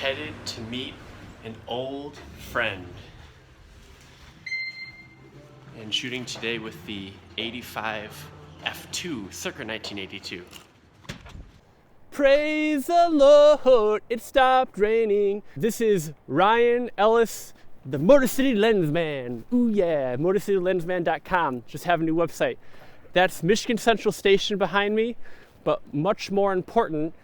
headed to meet an old friend. And shooting today with the 85 f2 circa 1982. Praise the Lord, it stopped raining. This is Ryan Ellis, the Motor City Lensman. Ooh yeah, motorcitylensman.com. Just have a new website. That's Michigan Central Station behind me, but much more important,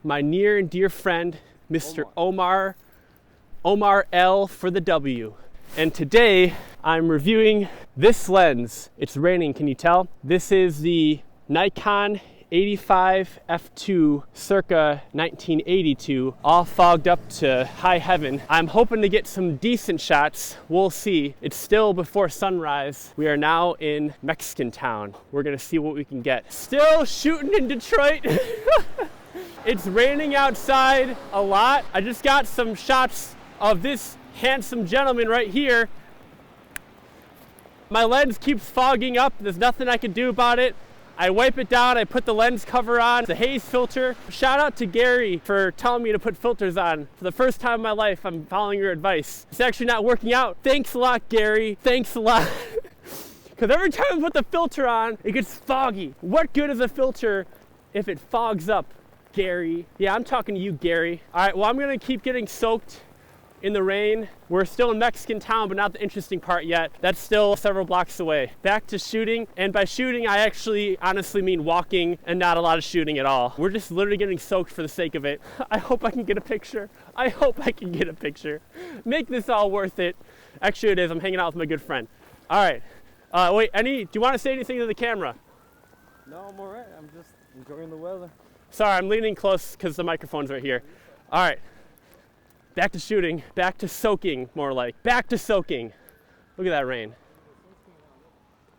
my near and dear friend, Mr. Omar L for the W. And today I'm reviewing this lens. It's raining, can you tell? This is the Nikon 85 f2 circa 1982, all fogged up to high heaven. I'm hoping to get some decent shots. We'll see. It's still before sunrise. We are now in Mexican town. We're gonna see what we can get. Still shooting in Detroit. It's raining outside a lot. I just got some shots of this handsome gentleman right here. My lens keeps fogging up. There's nothing I can do about it. I wipe it down, I put the lens cover on, the haze filter. Shout out to Gary for telling me to put filters on. For the first time in my life, I'm following your advice. It's actually not working out. Thanks a lot, Gary. Thanks a lot. Because every time I put the filter on, it gets foggy. What good is a filter if it fogs up, Gary? Yeah, I'm talking to you, Gary. All right, well, I'm gonna keep getting soaked in the rain. We're still in Mexican town, but not the interesting part yet. That's still several blocks away. Back to shooting, and by shooting, I actually honestly mean walking and not a lot of shooting at all. We're just literally getting soaked for the sake of it. I hope I can get a picture. I hope I can get a picture. Make this all worth it. Actually, it is. I'm hanging out with my good friend. All right. Wait, do you want to say anything to the camera? No, I'm all right. I'm just enjoying the weather. Sorry, I'm leaning close because the microphone's right here. All right. Back to shooting, back to soaking, more like. Back to soaking. Look at that rain.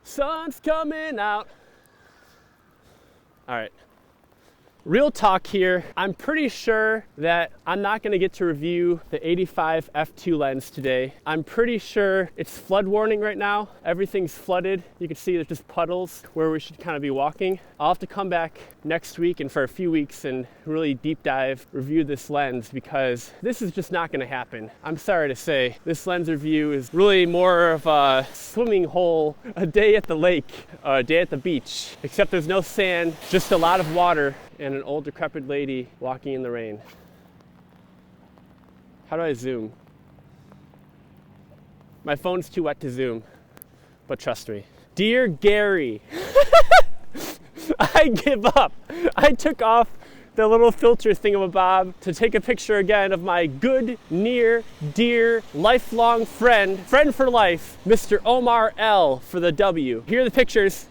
Sun's coming out. All right. Real talk here. I'm pretty sure that I'm not gonna get to review the 85 f2 lens today. I'm pretty sure it's flood warning right now. Everything's flooded. You can see there's just puddles where we should kind of be walking. I'll have to come back next week and for a few weeks and really deep dive review this lens because this is just not gonna happen. I'm sorry to say, this lens review is really more of a swimming hole, a day at the lake, a day at the beach, except there's no sand, just a lot of water and an old decrepit lady walking in the rain. How do I zoom? My phone's too wet to zoom, but trust me. Dear Gary, I give up. I took off the little filter thingamabob to take a picture again of my good, near, dear, lifelong friend for life, Mr. Omar L for the W. Here are the pictures.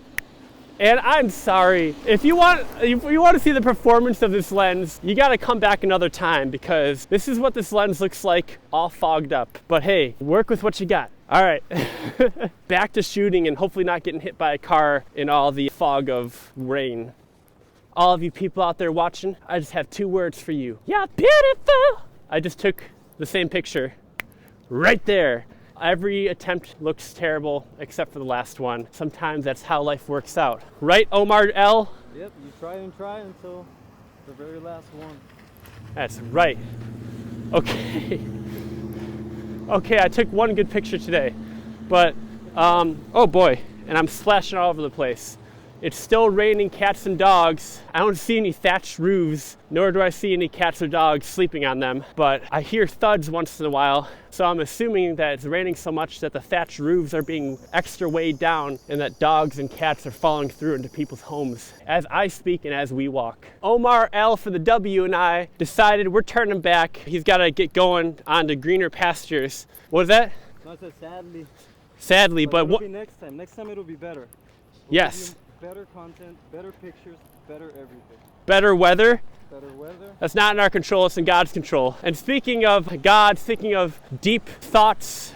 And I'm sorry, if you want to see the performance of this lens, you gotta come back another time because this is what this lens looks like, all fogged up. But hey, work with what you got. All right, back to shooting and hopefully not getting hit by a car in all the fog of rain. All of you people out there watching, I just have two words for you. You're beautiful. I just took the same picture right there. Every attempt looks terrible except for the last one. Sometimes that's how life works out. Right, Omar L? Yep, you try and try until the very last one. That's right. Okay. Okay, I took one good picture today, but oh boy, and I'm splashing all over the place. It's still raining cats and dogs. I don't see any thatched roofs, nor do I see any cats or dogs sleeping on them, but I hear thuds once in a while, so I'm assuming that it's raining so much that the thatched roofs are being extra weighed down and that dogs and cats are falling through into people's homes as I speak and as we walk. Omar L for the W and I decided we're turning back. He's got to get going on to greener pastures. What is that? No, I said sadly. Sadly, but it'll what? Be next time. Next time it'll be better. Yes. Better content, better pictures, better everything. Better weather? Better weather. That's not in our control, it's in God's control. And speaking of God, speaking of deep thoughts,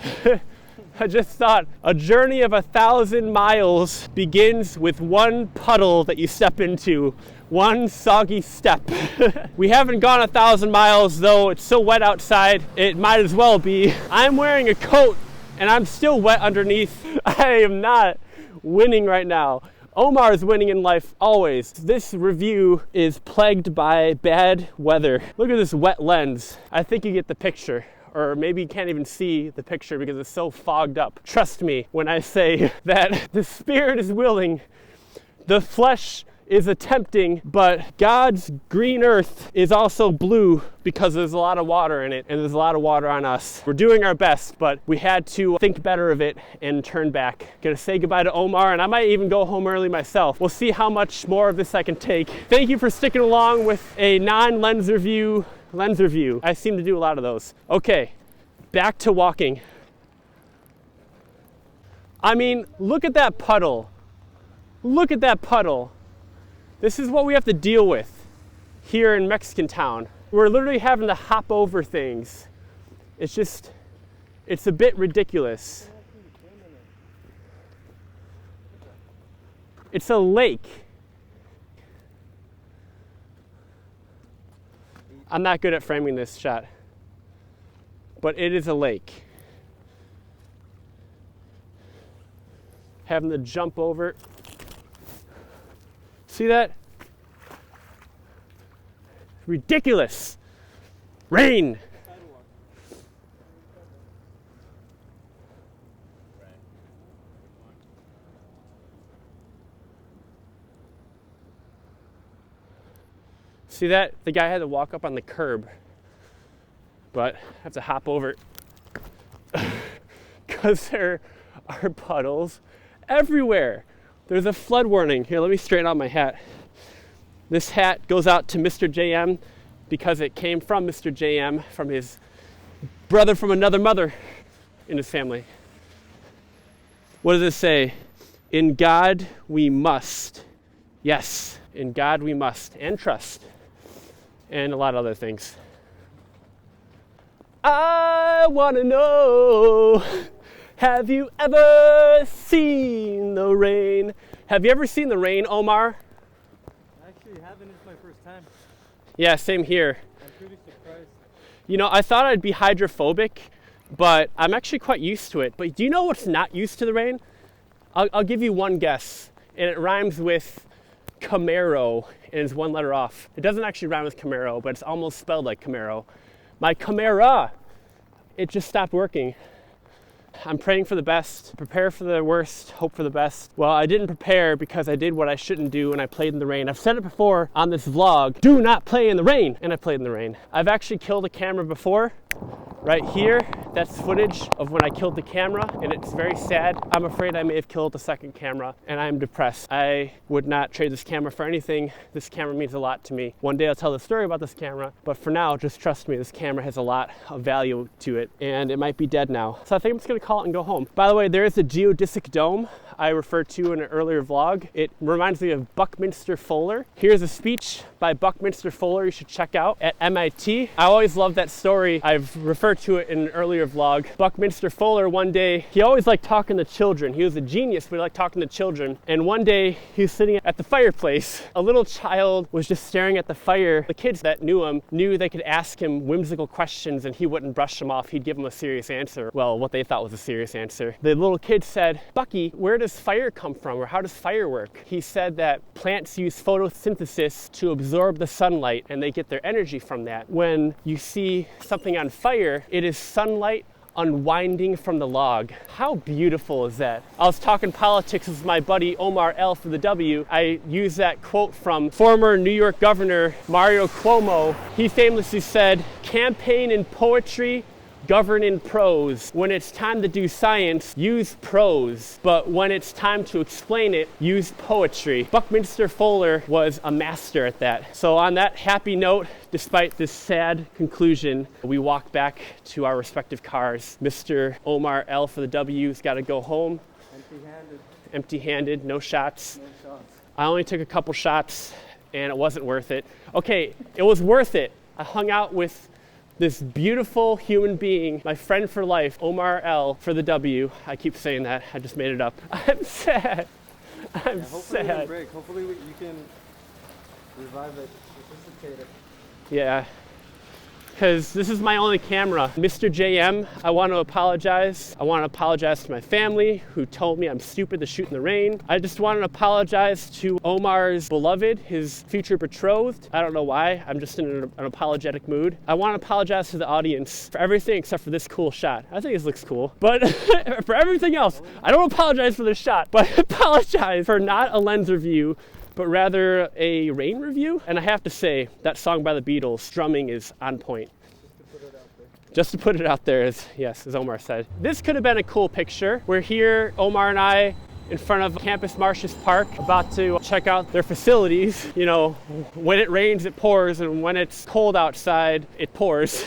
I just thought a journey of 1,000 miles begins with one puddle that you step into, one soggy step. We haven't gone 1,000 miles though, it's so wet outside, it might as well be. I'm wearing a coat and I'm still wet underneath. I am not winning right now. Omar is winning in life always. This review is plagued by bad weather. Look at this wet lens. I think you get the picture. Or maybe you can't even see the picture because it's so fogged up. Trust me when I say that the spirit is willing, the flesh is attempting, but God's green earth is also blue because there's a lot of water in it and there's a lot of water on us. We're doing our best, but we had to think better of it and turn back. Gonna say goodbye to Omar, and I might even go home early myself. We'll see how much more of this I can take. Thank you for sticking along with a non-lens review. I seem to do a lot of those. Okay, back to walking. I mean, look at that puddle. Look at that puddle. This is what we have to deal with here in Mexican town. We're literally having to hop over things. It's a bit ridiculous. It's a lake. I'm not good at framing this shot, but it is a lake. Having to jump over. See that? Ridiculous. Rain. See that? The guy had to walk up on the curb, but I have to hop over because there are puddles everywhere. There's a flood warning. Here, let me straighten out my hat. This hat goes out to Mr. JM because it came from Mr. JM, from his brother from another mother in his family. What does it say? In God we must. Yes, in God we must. And trust. And a lot of other things. I want to know, have you ever seen the rain? Have you ever seen the rain, Omar? I actually haven't. It's my first time. Yeah, same here. I'm pretty surprised. You know, I thought I'd be hydrophobic, but I'm actually quite used to it. But do you know what's not used to the rain? I'll give you one guess, and it rhymes with Camaro, and it's one letter off. It doesn't actually rhyme with Camaro, but it's almost spelled like Camaro. My Camera, it just stopped working. I'm praying for the best, prepare for the worst, hope for the best. Well, I didn't prepare because I did what I shouldn't do and I played in the rain. I've said it before on this vlog, do not play in the rain. And I played in the rain. I've actually killed a camera before. Right here, that's footage of when I killed the camera, and it's very sad. I'm afraid I may have killed the second camera, and I'm depressed. I would not trade this camera for anything. This camera means a lot to me. One day I'll tell the story about this camera, but for now, just trust me, this camera has a lot of value to it, and it might be dead now. So I think I'm just gonna call it and go home. By the way, there is a geodesic dome I referred to in an earlier vlog. It reminds me of Buckminster Fuller. Here's a speech by Buckminster Fuller you should check out at MIT. I always love that story. I've referred to it in an earlier vlog. Buckminster Fuller, one day, he always liked talking to children. He was a genius, but he liked talking to children. And one day, he was sitting at the fireplace. A little child was just staring at the fire. The kids that knew him knew they could ask him whimsical questions and he wouldn't brush them off. He'd give them a serious answer. Well, what they thought was a serious answer. The little kid said, Bucky, where does fire come from, or how does fire work? He said that plants use photosynthesis to absorb the sunlight and they get their energy from that. When you see something on fire, it is sunlight unwinding from the log. How beautiful is that? I was talking politics with my buddy Omar L for the W. I used that quote from former New York Governor Mario Cuomo. He famously said, campaign in poetry, govern in prose. When it's time to do science, use prose. But when it's time to explain it, use poetry. Buckminster Fuller was a master at that. So on that happy note, despite this sad conclusion, we walk back to our respective cars. Mr. Omar L for the W's got to go home. Empty-handed. Empty-handed, no shots. No shots. I only took a couple shots and it wasn't worth it. Okay, it was worth it. I hung out with this beautiful human being, my friend for life, Omar L for the W. I keep saying that, I just made it up. I'm sad. I'm hopefully sad. You break. Hopefully you can revive it, resuscitate it. Yeah, because this is my only camera. Mr. JM, I want to apologize. I want to apologize to my family who told me I'm stupid to shoot in the rain. I just want to apologize to Omar's beloved, his future betrothed. I don't know why. I'm just in an apologetic mood. I want to apologize to the audience for everything except for this cool shot. I think this looks cool. But for everything else, I don't apologize for this shot, but I apologize for not a lens review, but rather a rain review. And I have to say, that song by the Beatles, strumming is on point. Just to put it out there, as Omar said. This could have been a cool picture. We're here, Omar and I, in front of Campus Martius Park, about to check out their facilities. You know, when it rains, it pours, and when it's cold outside, it pours.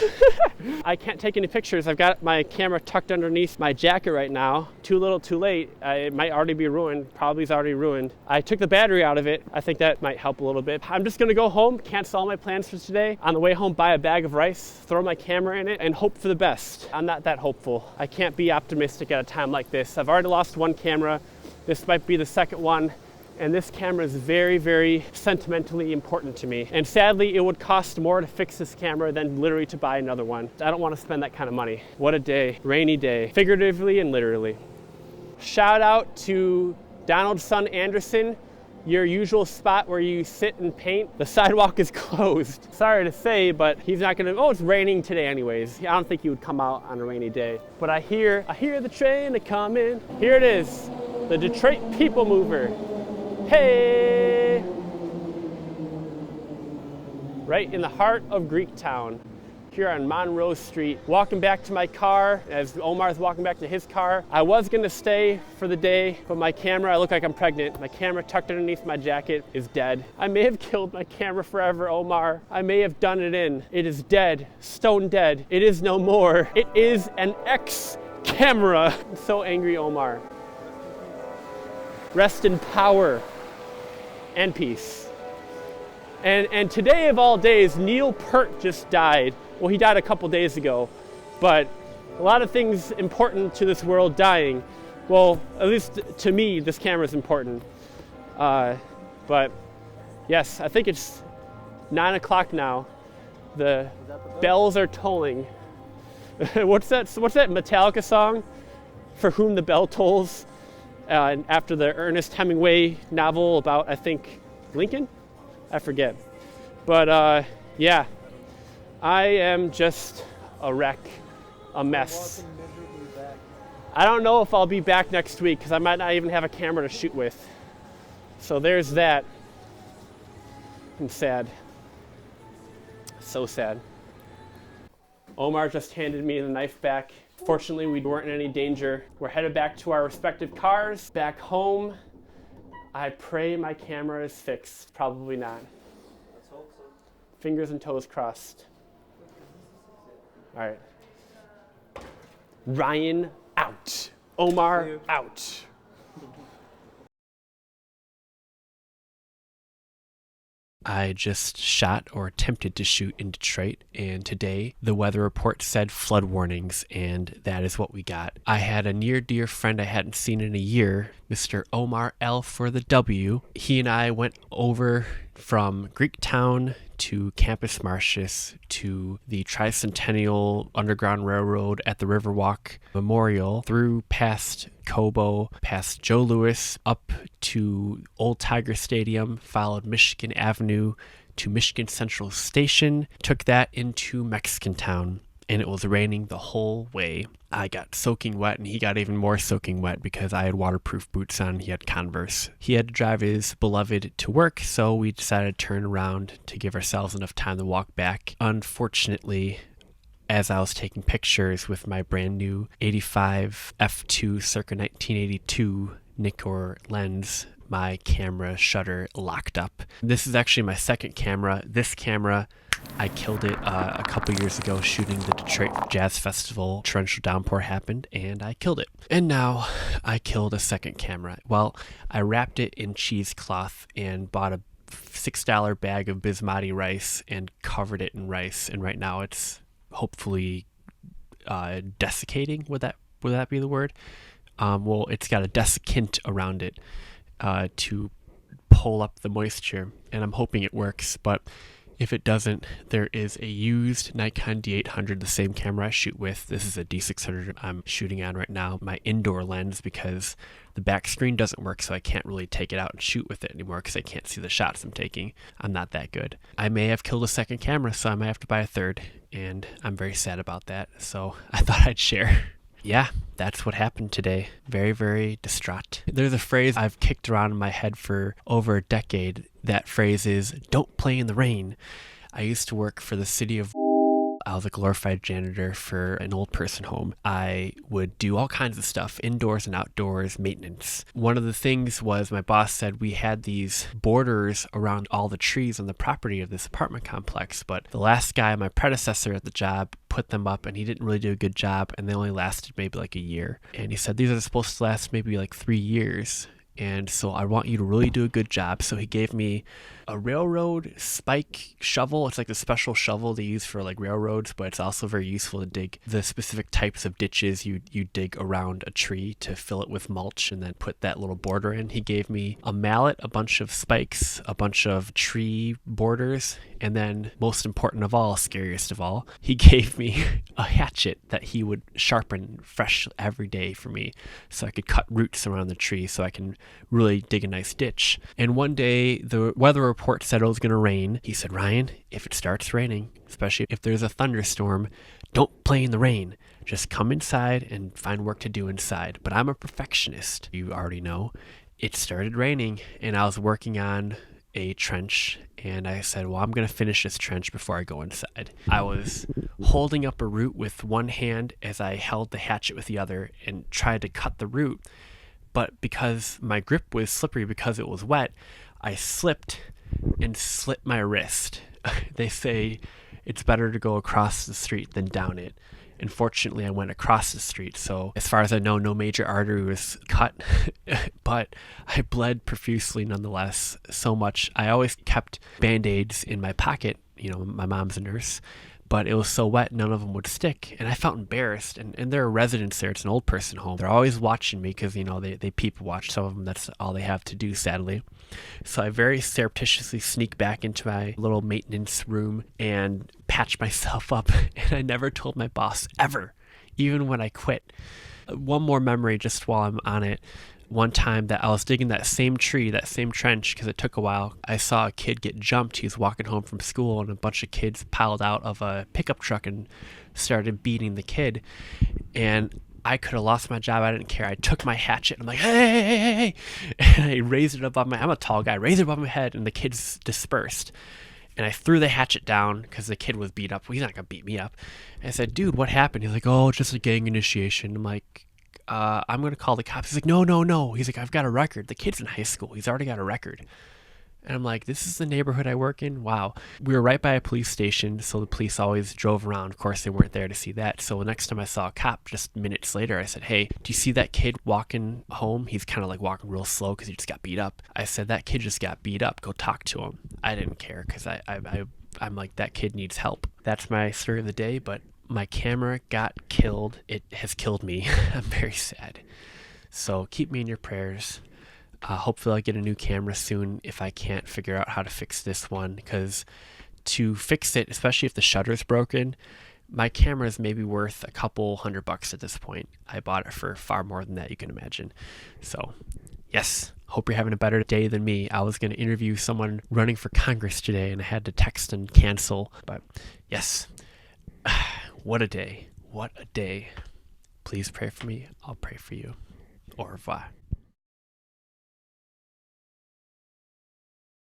I can't take any pictures. I've got my camera tucked underneath my jacket right now. Too little, too late. It might already be ruined. Probably is already ruined. I took the battery out of it. I think that might help a little bit. I'm just gonna go home, cancel all my plans for today. On the way home, buy a bag of rice, throw my camera in it, and hope for the best. I'm not that hopeful. I can't be optimistic at a time like this. I've already lost one camera. This might be the second one, and this camera is very, very sentimentally important to me. And sadly, it would cost more to fix this camera than literally to buy another one. I don't want to spend that kind of money. What a day, rainy day, figuratively and literally. Shout out to Donald's son Anderson, your usual spot where you sit and paint. The sidewalk is closed. Sorry to say, but he's not gonna, it's raining today anyways. I don't think he would come out on a rainy day. But I hear the train a-comin'. Here it is, the Detroit People Mover. Hey! Right in the heart of Greektown, here on Monroe Street. Walking back to my car as Omar's walking back to his car. I was gonna stay for the day, but my camera, I look like I'm pregnant. My camera tucked underneath my jacket is dead. I may have killed my camera forever, Omar. I may have done it in. It is dead, stone dead. It is no more. It is an ex-camera. I'm so angry, Omar. Rest in power and peace. And today of all days, Neil Peart just died. Well, he died a couple days ago, but a lot of things important to this world dying. Well, at least to me, this camera is important. But yes, I think it's 9 o'clock now. The bells are tolling. What's that Metallica song? For Whom the Bell Tolls. After the Ernest Hemingway novel about, I think, Lincoln? I forget. But yeah, I am just a wreck, a mess. I don't know if I'll be back next week because I might not even have a camera to shoot with. So there's that. I'm sad. So sad. Omar just handed me the knife back. Fortunately, we weren't in any danger. We're headed back to our respective cars, back home. I pray my camera is fixed. Probably not. Let's hope so. Fingers and toes crossed. All right. Ryan out. Omar out. I just shot or attempted to shoot in Detroit, and today the weather report said flood warnings, and that is what we got. I had a near dear friend I hadn't seen in a year, Mr. Omar L for the W. He and I went over from Greektown to Campus Martius to the Tricentennial Underground Railroad at the Riverwalk Memorial, through past Cobo, past Joe Louis, up to Old Tiger Stadium, followed Michigan Avenue to Michigan Central Station, took that into Mexican Town, and it was raining the whole way. I got soaking wet, and he got even more soaking wet because I had waterproof boots on and he had Converse. He had to drive his beloved to work, so we decided to turn around to give ourselves enough time to walk back. Unfortunately, as I was taking pictures with my brand new 85 f2 circa 1982 Nikkor lens, my camera shutter locked up. This is actually my second camera. This camera, I killed it a couple years ago shooting the Detroit Jazz Festival. Torrential downpour happened and I killed it. And now I killed a second camera. Well, I wrapped it in cheesecloth and bought a $6 bag of basmati rice and covered it in rice. And right now it's hopefully desiccating. Would that be the word? Well, it's got a desiccant around it to pull up the moisture, and I'm hoping it works. But If it doesn't, there is a used Nikon D800, the same camera I shoot with. This is a D600 I'm shooting on right now, my indoor lens, because the back screen doesn't work, so I can't really take it out and shoot with it anymore because I can't see the shots I'm taking. I'm not that good. I may have killed a second camera, so I might have to buy a third, and I'm very sad about that, so I thought I'd share. Yeah, that's what happened today. Very, very distraught. There's a phrase I've kicked around in my head for over a decade. That phrase is, don't play in the rain. I used to work for the city of... I was a glorified janitor for an old person home. I would do all kinds of stuff, indoors and outdoors, maintenance. One of the things was my boss said we had these borders around all the trees on the property of this apartment complex, but the last guy, my predecessor at the job, put them up and he didn't really do a good job, and they only lasted maybe like a year. And he said these are supposed to last maybe like 3 years. And so I want you to really do a good job. So he gave me a railroad spike shovel. It's like the special shovel they use for like railroads, but it's also very useful to dig the specific types of ditches you dig around a tree to fill it with mulch and then put that little border in. He gave me a mallet, a bunch of spikes, a bunch of tree borders, and then most important of all, scariest of all, he gave me a hatchet that he would sharpen fresh every day for me so I could cut roots around the tree so I can really dig a nice ditch. And one day the weather report said it was going to rain. He said, Ryan, if it starts raining, especially if there's a thunderstorm, don't play in the rain. Just come inside and find work to do inside. But I'm a perfectionist. You already know. It started raining and I was working on a trench and I said, well, I'm going to finish this trench before I go inside. I was holding up a root with one hand as I held the hatchet with the other and tried to cut the root. But because my grip was slippery because it was wet, I slipped and slit my wrist. They say it's better to go across the street than down it. Unfortunately, I went across the street, so as far as I know, no major artery was cut, but I bled profusely nonetheless, so much. I always kept Band-Aids in my pocket. You know, my mom's a nurse, but it was so wet, none of them would stick, and I felt embarrassed, and there are residents there. It's an old person home. They're always watching me because, you know, they people watch. Some of them, that's all they have to do, sadly. So I very surreptitiously sneak back into my little maintenance room and patch myself up, and I never told my boss, ever, even when I quit. One more memory just while I'm on it. One time that I was digging that same tree, that same trench, because it took a while, I saw a kid get jumped. He was walking home from school, and a bunch of kids piled out of a pickup truck and started beating the kid. And I could have lost my job. I didn't care. I took my hatchet, and I'm like, hey. And I raised it above I'm a tall guy, raised it above my head, and the kids dispersed. And I threw the hatchet down because the kid was beat up. Well, he's not going to beat me up. And I said, dude, what happened? He's like, oh, it's just a gang initiation. I'm like, I'm going to call the cops. He's like, no. He's like, I've got a record. The kid's in high school. He's already got a record. And I'm like, this is the neighborhood I work in? Wow. We were right by a police station, so the police always drove around. Of course, they weren't there to see that. So the next time I saw a cop, just minutes later, I said, hey, do you see that kid walking home? He's kind of like walking real slow because he just got beat up. I said, that kid just got beat up. Go talk to him. I didn't care because I'm like, that kid needs help. That's my story of the day, but my camera got killed. It has killed me. I'm very sad. So keep me in your prayers. Hopefully I'll get a new camera soon if I can't figure out how to fix this one, because to fix it, especially if the shutter's broken, my camera is maybe worth a couple $100 at this point. I bought it for far more than that, you can imagine. So yes, hope you're having a better day than me. I was going to interview someone running for Congress today and I had to text and cancel, but yes, what a day. What a day. Please pray for me. I'll pray for you. Au revoir.